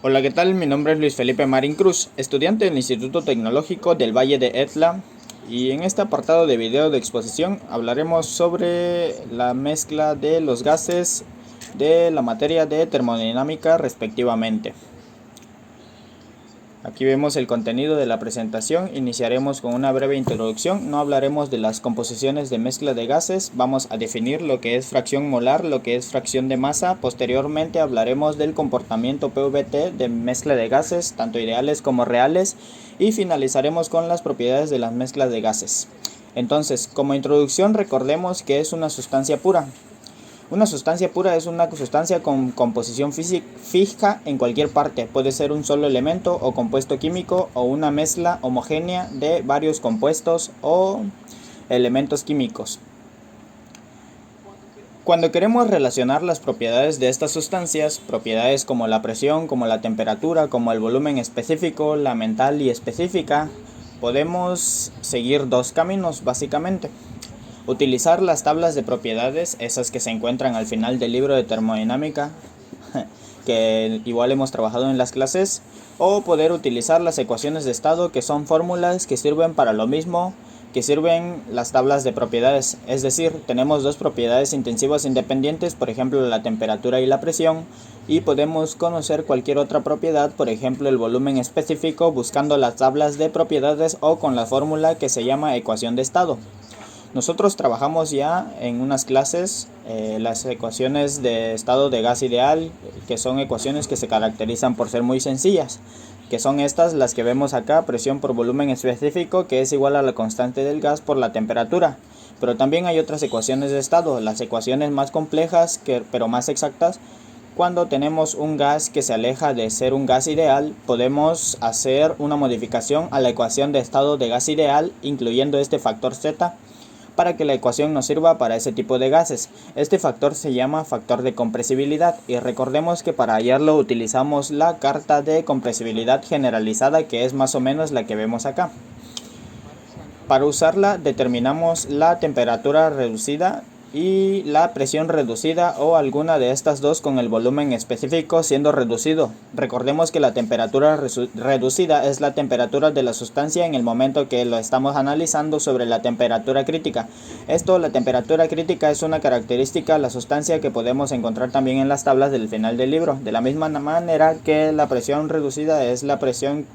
Hola, ¿qué tal? Mi nombre es Luis Felipe Marín Cruz, estudiante del Instituto Tecnológico del Valle de Etla, y en este apartado de video de exposición hablaremos sobre la mezcla de los gases de la materia de termodinámica respectivamente. Aquí vemos el contenido de la presentación. Iniciaremos con una breve introducción. No hablaremos de las composiciones de mezcla de gases. Vamos a definir lo que es fracción molar, lo que es fracción de masa. Posteriormente hablaremos del comportamiento PVT de mezcla de gases, tanto ideales como reales. Y finalizaremos con las propiedades de las mezclas de gases. Entonces, como introducción, recordemos que es una sustancia pura. Una sustancia pura es una sustancia con composición fija en cualquier parte. Puede ser un solo elemento o compuesto químico o una mezcla homogénea de varios compuestos o elementos químicos. Cuando queremos relacionar las propiedades de estas sustancias, propiedades como la presión, como la temperatura, como el volumen específico, la mental y específica, podemos seguir dos caminos básicamente. Utilizar las tablas de propiedades, esas que se encuentran al final del libro de termodinámica, que igual hemos trabajado en las clases, o poder utilizar las ecuaciones de estado, que son fórmulas que sirven para lo mismo que sirven las tablas de propiedades. Es decir, tenemos dos propiedades intensivas independientes, por ejemplo la temperatura y la presión, y podemos conocer cualquier otra propiedad, por ejemplo el volumen específico, buscando las tablas de propiedades o con la fórmula que se llama ecuación de estado. Nosotros trabajamos ya en unas clases las ecuaciones de estado de gas ideal, que son ecuaciones que se caracterizan por ser muy sencillas, que son estas las que vemos acá: presión por volumen específico, que es igual a la constante del gas por la temperatura. Pero también hay otras ecuaciones de estado, las ecuaciones más complejas pero más exactas. Cuando tenemos un gas que se aleja de ser un gas ideal, podemos hacer una modificación a la ecuación de estado de gas ideal, incluyendo este factor Z, para que la ecuación nos sirva para ese tipo de gases. Este factor se llama factor de compresibilidad, y recordemos que para hallarlo utilizamos la carta de compresibilidad generalizada, que es más o menos la que vemos acá. Para usarla determinamos la temperatura reducida y la presión reducida, o alguna de estas dos con el volumen específico siendo reducido. Recordemos que la temperatura reducida es la temperatura de la sustancia en el momento que lo estamos analizando sobre la temperatura crítica. La temperatura crítica es una característica de la sustancia que podemos encontrar también en las tablas del final del libro. De la misma manera que la presión reducida es la presión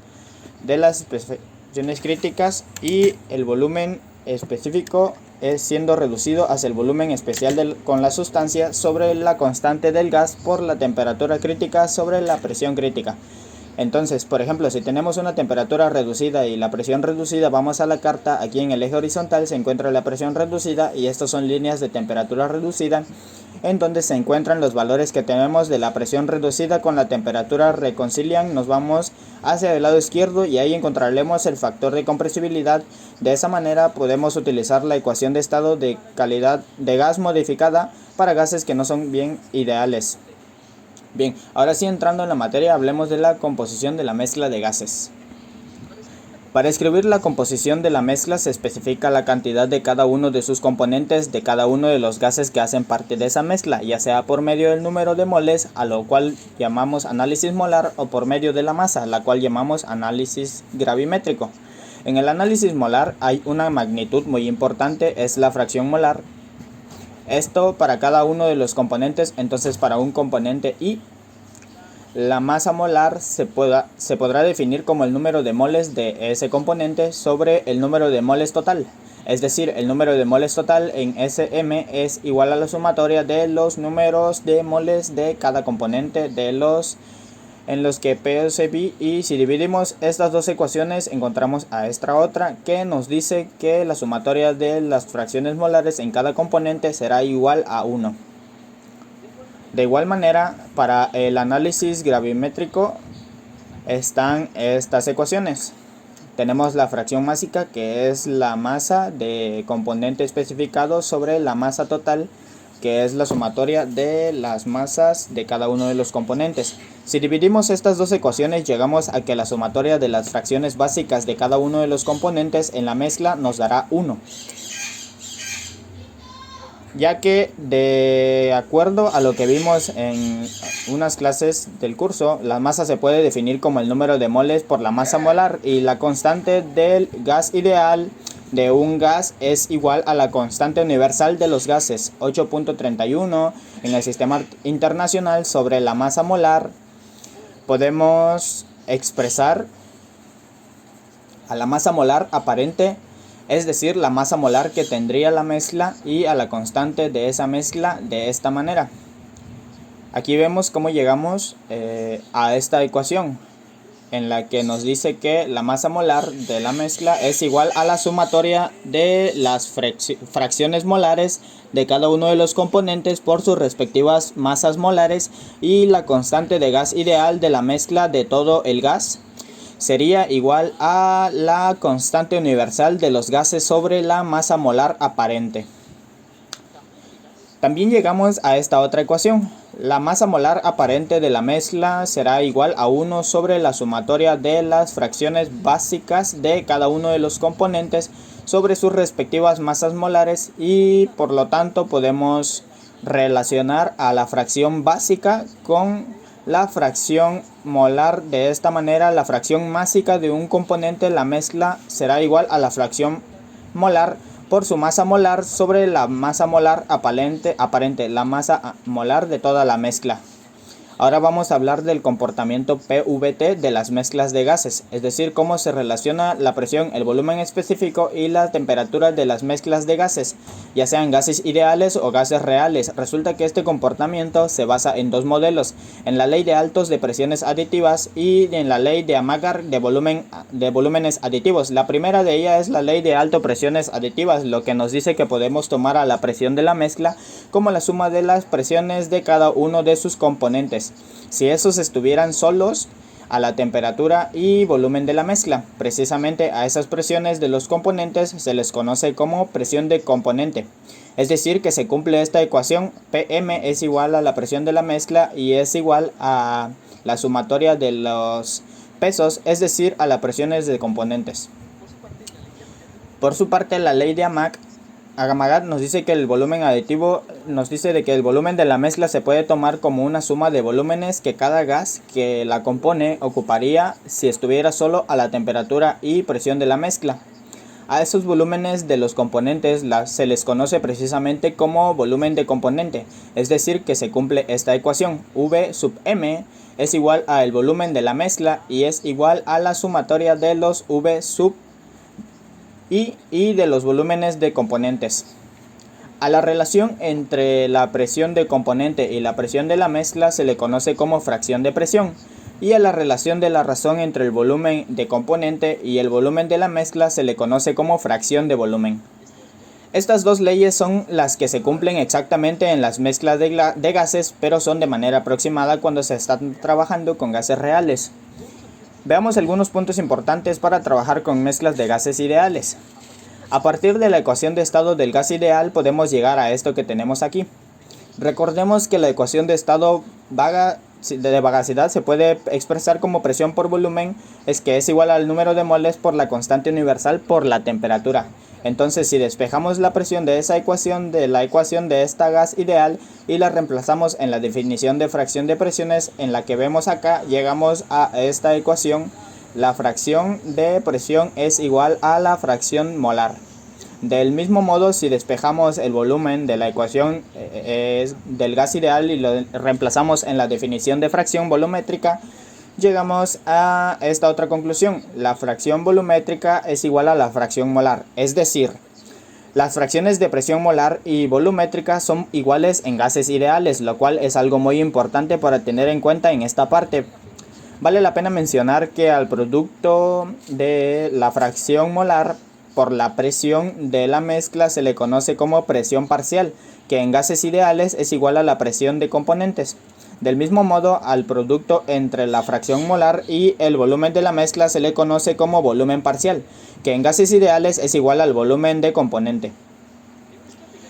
de las especificaciones críticas, y el volumen específico es siendo reducido hacia el volumen especial con la sustancia sobre la constante del gas por la temperatura crítica sobre la presión crítica. Entonces, por ejemplo, si tenemos una temperatura reducida y la presión reducida, vamos a la carta. Aquí en el eje horizontal se encuentra la presión reducida, y estas son líneas de temperatura reducida, en donde se encuentran los valores que tenemos de la presión reducida con la temperatura reconcilian. Nos vamos hacia el lado izquierdo y ahí encontraremos el factor de compresibilidad. De esa manera podemos utilizar la ecuación de estado de calidad de gas modificada para gases que no son bien ideales. Bien, ahora sí, entrando en la materia, hablemos de la composición de la mezcla de gases. Para escribir la composición de la mezcla se especifica la cantidad de cada uno de sus componentes de cada uno de los gases que hacen parte de esa mezcla, ya sea por medio del número de moles, a lo cual llamamos análisis molar, o por medio de la masa, la cual llamamos análisis gravimétrico. En el análisis molar hay una magnitud muy importante, es la fracción molar. Esto para cada uno de los componentes. Entonces, para un componente I, la masa molar se podrá definir como el número de moles de ese componente sobre el número de moles total. Es decir, el número de moles total en Sm es igual a la sumatoria de los números de moles de cada componente en los que P es B. Y si dividimos estas dos ecuaciones, encontramos a esta otra que nos dice que la sumatoria de las fracciones molares en cada componente será igual a 1. De igual manera, para el análisis gravimétrico están estas ecuaciones. Tenemos la fracción másica, que es la masa de componente especificado, sobre la masa total, que es la sumatoria de las masas de cada uno de los componentes. Si dividimos estas dos ecuaciones, llegamos a que la sumatoria de las fracciones básicas de cada uno de los componentes en la mezcla nos dará 1. ya que de acuerdo a lo que vimos en unas clases del curso, la masa se puede definir como el número de moles por la masa molar y la constante del gas ideal de un gas es igual a la constante universal de los gases, 8.31 en el sistema internacional sobre la masa molar. Podemos expresar a la masa molar aparente, es decir, la masa molar que tendría la mezcla, y a la constante de esa mezcla de esta manera. Aquí vemos cómo llegamos a esta ecuación, en la que nos dice que la masa molar de la mezcla es igual a la sumatoria de las fracciones molares de cada uno de los componentes por sus respectivas masas molares, y la constante de gas ideal de la mezcla de todo el gas sería igual a la constante universal de los gases sobre la masa molar aparente. También llegamos a esta otra ecuación. La masa molar aparente de la mezcla será igual a 1 sobre la sumatoria de las fracciones básicas de cada uno de los componentes sobre sus respectivas masas molares, y por lo tanto podemos relacionar a la fracción básica con la fracción molar. De esta manera, la fracción másica de un componente de la mezcla será igual a la fracción molar por su masa molar sobre la masa molar aparente, la masa molar de toda la mezcla. Ahora vamos a hablar del comportamiento PVT de las mezclas de gases, es decir, cómo se relaciona la presión, el volumen específico y la temperatura de las mezclas de gases, ya sean gases ideales o gases reales. Resulta que este comportamiento se basa en dos modelos: en la ley de altos de presiones aditivas y en la ley de Amagar de volúmenes aditivos. La primera de ellas es la ley de alto presiones aditivas, lo que nos dice que podemos tomar a la presión de la mezcla como la suma de las presiones de cada uno de sus componentes, si esos estuvieran solos, a la temperatura y volumen de la mezcla. Precisamente a esas presiones de los componentes se les conoce como presión de componente. Es decir, que se cumple esta ecuación: PM es igual a la presión de la mezcla y es igual a la sumatoria de los pesos, es decir, a las presiones de componentes. Por su parte, la ley de Amagat nos dice que el volumen aditivo de que el volumen de la mezcla se puede tomar como una suma de volúmenes que cada gas que la compone ocuparía si estuviera solo a la temperatura y presión de la mezcla. A esos volúmenes de los componentes se les conoce precisamente como volumen de componente, es decir, que se cumple esta ecuación: V sub M es igual al volumen de la mezcla y es igual a la sumatoria de los V sub y de los volúmenes de componentes. A la relación entre la presión de componente y la presión de la mezcla se le conoce como fracción de presión, y a la relación de la razón entre el volumen de componente y el volumen de la mezcla se le conoce como fracción de volumen. Estas dos leyes son las que se cumplen exactamente en las mezclas de gases, pero son de manera aproximada cuando se está trabajando con gases reales. Veamos algunos puntos importantes para trabajar con mezclas de gases ideales. A partir de la ecuación de estado del gas ideal podemos llegar a esto que tenemos aquí. Recordemos que la ecuación de estado de bagasidad se puede expresar como presión por volumen, es igual al número de moles por la constante universal por la temperatura. Entonces, si despejamos la presión de esa ecuación de la ecuación de esta gas ideal y la reemplazamos en la definición de fracción de presiones en la que vemos acá, llegamos a esta ecuación: la fracción de presión es igual a la fracción molar. Del mismo modo, si despejamos el volumen de la ecuación del gas ideal y lo reemplazamos en la definición de fracción volumétrica, llegamos a esta otra conclusión: la fracción volumétrica es igual a la fracción molar. Es decir, las fracciones de presión molar y volumétrica son iguales en gases ideales, lo cual es algo muy importante para tener en cuenta en esta parte. Vale la pena mencionar que al producto de la fracción molar por la presión de la mezcla se le conoce como presión parcial, que en gases ideales es igual a la presión de componentes. Del mismo modo, al producto entre la fracción molar y el volumen de la mezcla se le conoce como volumen parcial, que en gases ideales es igual al volumen de componente.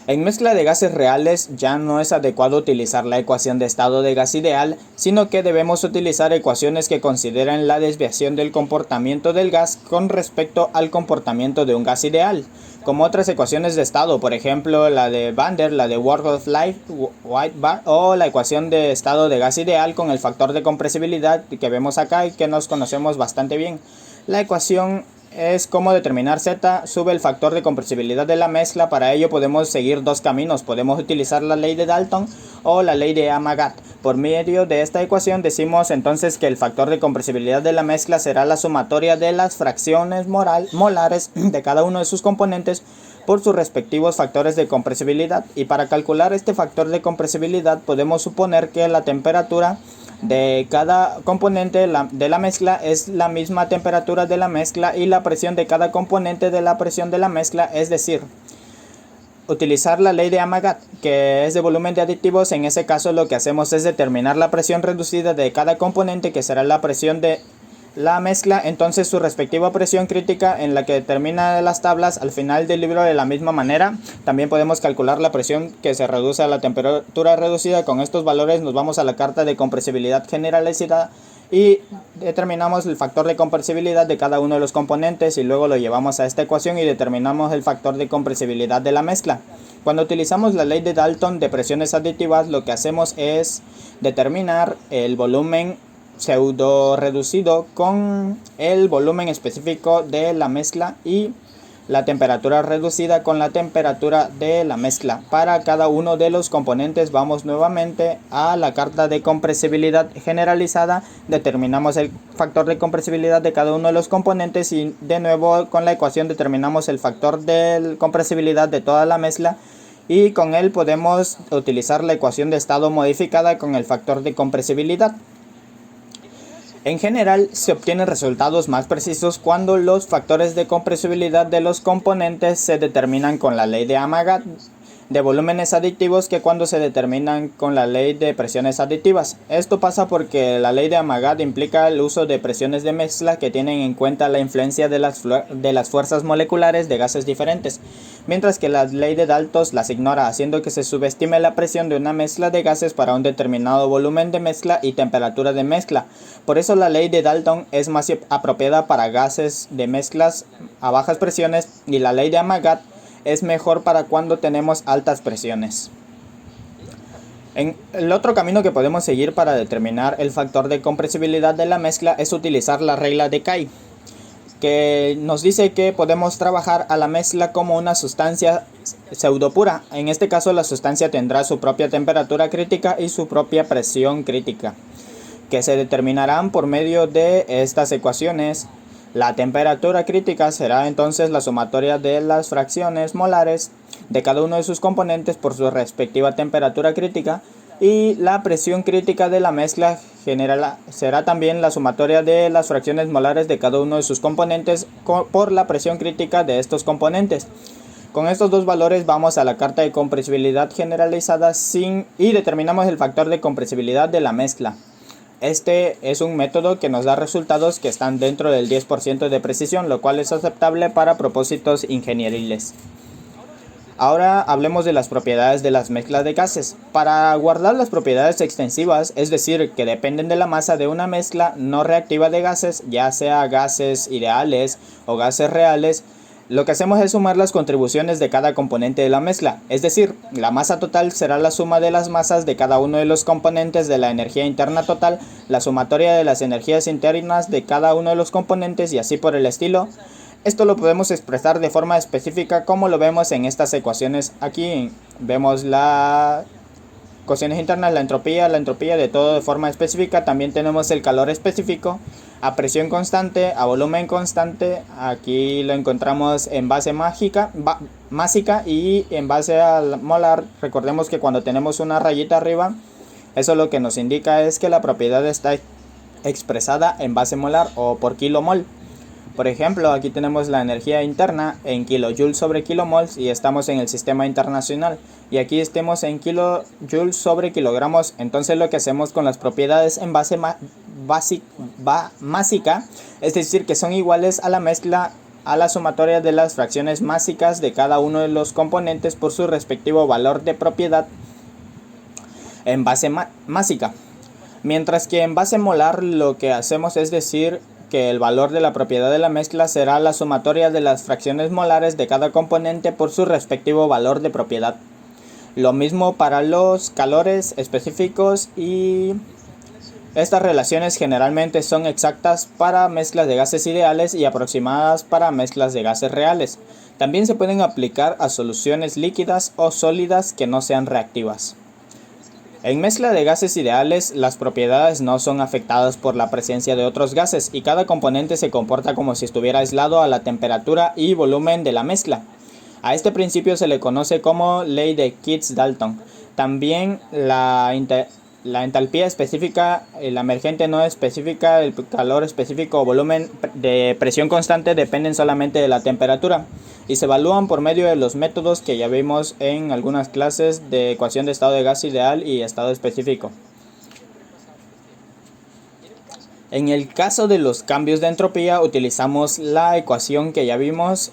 En mezcla de gases reales ya no es adecuado utilizar la ecuación de estado de gas ideal, sino que debemos utilizar ecuaciones que consideren la desviación del comportamiento del gas con respecto al comportamiento de un gas ideal, como otras ecuaciones de estado, por ejemplo la de Van der, la de World-Life White-Bar, o la ecuación de estado de gas ideal con el factor de compresibilidad que vemos acá y que nos conocemos bastante bien. La ecuación es cómo determinar Z, sube el factor de compresibilidad de la mezcla. Para ello podemos seguir dos caminos. Podemos utilizar la ley de Dalton o la ley de Amagat. Por medio de esta ecuación decimos entonces que el factor de compresibilidad de la mezcla será la sumatoria de las fracciones molares de cada uno de sus componentes por sus respectivos factores de compresibilidad. Y para calcular este factor de compresibilidad podemos suponer que la temperatura de cada componente de la mezcla es la misma temperatura de la mezcla y la presión de cada componente de la presión de la mezcla, es decir, utilizar la ley de Amagat, que es de volumen de aditivos. En ese caso lo que hacemos es determinar la presión reducida de cada componente, que será la presión de la mezcla, entonces su respectiva presión crítica, en la que determina las tablas al final del libro de la misma manera. También podemos calcular la presión que se reduce a la temperatura reducida. Con estos valores nos vamos a la carta de compresibilidad generalizada y determinamos el factor de compresibilidad de cada uno de los componentes y luego lo llevamos a esta ecuación y determinamos el factor de compresibilidad de la mezcla. Cuando utilizamos la ley de Dalton de presiones aditivas, lo que hacemos es determinar el volumen pseudo reducido con el volumen específico de la mezcla y la temperatura reducida con la temperatura de la mezcla. Para cada uno de los componentes vamos nuevamente a la carta de compresibilidad generalizada, determinamos el factor de compresibilidad de cada uno de los componentes y de nuevo con la ecuación determinamos el factor de compresibilidad de toda la mezcla, y con él podemos utilizar la ecuación de estado modificada con el factor de compresibilidad. En general, se obtienen resultados más precisos cuando los factores de compresibilidad de los componentes se determinan con la ley de Amagat de volúmenes aditivos que cuando se determinan con la ley de presiones aditivas. Esto pasa porque la ley de Amagat implica el uso de presiones de mezcla que tienen en cuenta la influencia de las fuerzas moleculares de gases diferentes, mientras que la ley de Dalton las ignora, haciendo que se subestime la presión de una mezcla de gases para un determinado volumen de mezcla y temperatura de mezcla. Por eso la ley de Dalton es más apropiada para gases de mezclas a bajas presiones y la ley de Amagat es mejor para cuando tenemos altas presiones. El otro camino que podemos seguir para determinar el factor de compresibilidad de la mezcla es utilizar la regla de Kay, que nos dice que podemos trabajar a la mezcla como una sustancia pseudopura. En este caso la sustancia tendrá su propia temperatura crítica y su propia presión crítica, que se determinarán por medio de estas ecuaciones. La temperatura crítica será entonces la sumatoria de las fracciones molares de cada uno de sus componentes por su respectiva temperatura crítica, y la presión crítica de la mezcla general será también la sumatoria de las fracciones molares de cada uno de sus componentes por la presión crítica de estos componentes. Con estos dos valores vamos a la carta de compresibilidad generalizada y determinamos el factor de compresibilidad de la mezcla. Este es un método que nos da resultados que están dentro del 10% de precisión, lo cual es aceptable para propósitos ingenieriles. Ahora hablemos de las propiedades de las mezclas de gases. Para guardar las propiedades extensivas, es decir, que dependen de la masa de una mezcla no reactiva de gases, ya sea gases ideales o gases reales, lo que hacemos es sumar las contribuciones de cada componente de la mezcla, es decir, la masa total será la suma de las masas de cada uno de los componentes de la energía interna total, la sumatoria de las energías internas de cada uno de los componentes y así por el estilo. Esto lo podemos expresar de forma específica como lo vemos en estas ecuaciones. Aquí vemos las ecuaciones internas, la entropía de todo de forma específica. También tenemos el calor específico a presión constante, a volumen constante. Aquí lo encontramos en base másica y en base al molar. Recordemos que cuando tenemos una rayita arriba, eso lo que nos indica es que la propiedad está expresada en base molar o por kilomol. Por ejemplo, aquí tenemos la energía interna en kilojoules sobre kilomols y estamos en el sistema internacional. Y aquí estemos en kilojoules sobre kilogramos. Entonces lo que hacemos con las propiedades en base másica, es decir, que son iguales a la mezcla a la sumatoria de las fracciones másicas de cada uno de los componentes por su respectivo valor de propiedad en base másica. Mientras que en base molar lo que hacemos es decir que el valor de la propiedad de la mezcla será la sumatoria de las fracciones molares de cada componente por su respectivo valor de propiedad. Lo mismo para los calores específicos, y estas relaciones generalmente son exactas para mezclas de gases ideales y aproximadas para mezclas de gases reales. También se pueden aplicar a soluciones líquidas o sólidas que no sean reactivas. En mezcla de gases ideales, las propiedades no son afectadas por la presencia de otros gases y cada componente se comporta como si estuviera aislado a la temperatura y volumen de la mezcla. A este principio se le conoce como ley de Kitts-Dalton. También la entalpía específica, la emergente no específica, el calor específico o volumen de presión constante dependen solamente de la temperatura y se evalúan por medio de los métodos que ya vimos en algunas clases de ecuación de estado de gas ideal y estado específico. En el caso de los cambios de entropía utilizamos la ecuación que ya vimos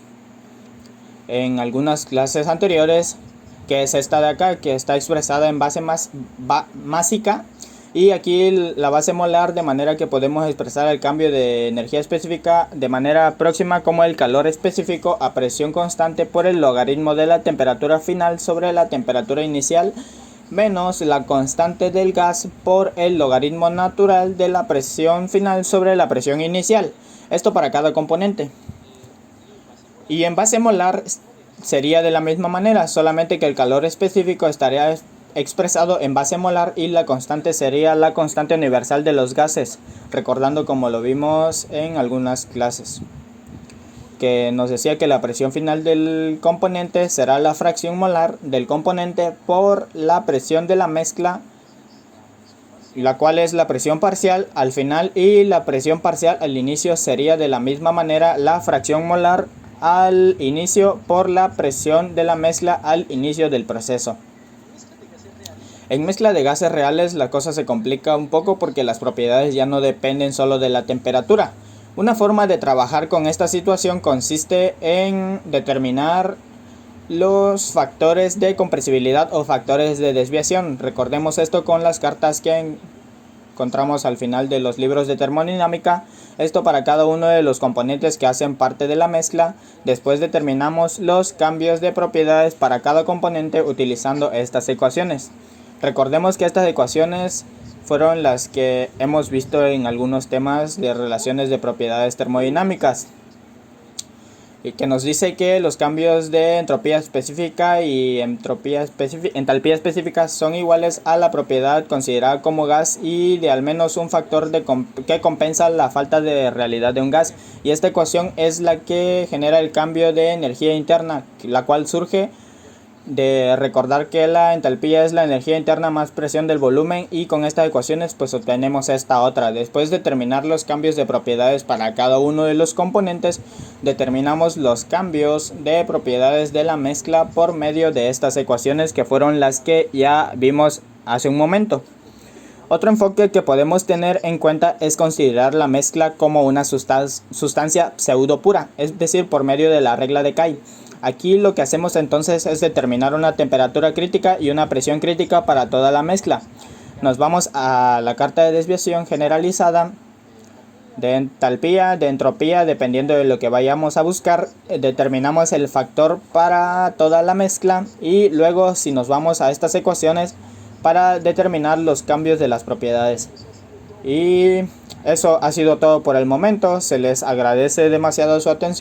en algunas clases anteriores, que es esta de acá, que está expresada en base másica, y aquí la base molar, de manera que podemos expresar el cambio de energía específica de manera próxima como el calor específico a presión constante por el logaritmo de la temperatura final sobre la temperatura inicial menos la constante del gas por el logaritmo natural de la presión final sobre la presión inicial. Esto para cada componente. Y en base molar sería de la misma manera, solamente que el calor específico estaría expresado en base molar y la constante sería la constante universal de los gases, recordando como lo vimos en algunas clases, que nos decía que la presión final del componente será la fracción molar del componente por la presión de la mezcla, la cual es la presión parcial al final, y la presión parcial al inicio sería de la misma manera la fracción molar al inicio por la presión de la mezcla al inicio del proceso. En mezcla de gases reales la cosa se complica un poco porque las propiedades ya no dependen solo de la temperatura. Una forma de trabajar con esta situación consiste en determinar los factores de compresibilidad o factores de desviación. Recordemos esto con las cartas que encontramos al final de los libros de termodinámica. Esto para cada uno de los componentes que hacen parte de la mezcla. Después determinamos los cambios de propiedades para cada componente utilizando estas ecuaciones. Recordemos que estas ecuaciones fueron las que hemos visto en algunos temas de relaciones de propiedades termodinámicas, y que nos dice que los cambios de entropía específica y entalpía específica son iguales a la propiedad considerada como gas y de al menos un factor que compensa la falta de realidad de un gas, y esta ecuación es la que genera el cambio de energía interna, la cual surge de recordar que la entalpía es la energía interna más presión del volumen, y con estas ecuaciones pues obtenemos esta otra. Después de determinar los cambios de propiedades para cada uno de los componentes, determinamos los cambios de propiedades de la mezcla por medio de estas ecuaciones, que fueron las que ya vimos hace un momento. Otro enfoque que podemos tener en cuenta es considerar la mezcla como una sustancia pseudo pura, es decir, por medio de la regla de Kay. Aquí lo que hacemos entonces es determinar una temperatura crítica y una presión crítica para toda la mezcla. Nos vamos a la carta de desviación generalizada de entalpía, de entropía, dependiendo de lo que vayamos a buscar. Determinamos el factor para toda la mezcla, y luego si nos vamos a estas ecuaciones para determinar los cambios de las propiedades. Y eso ha sido todo por el momento. Se les agradece demasiado su atención.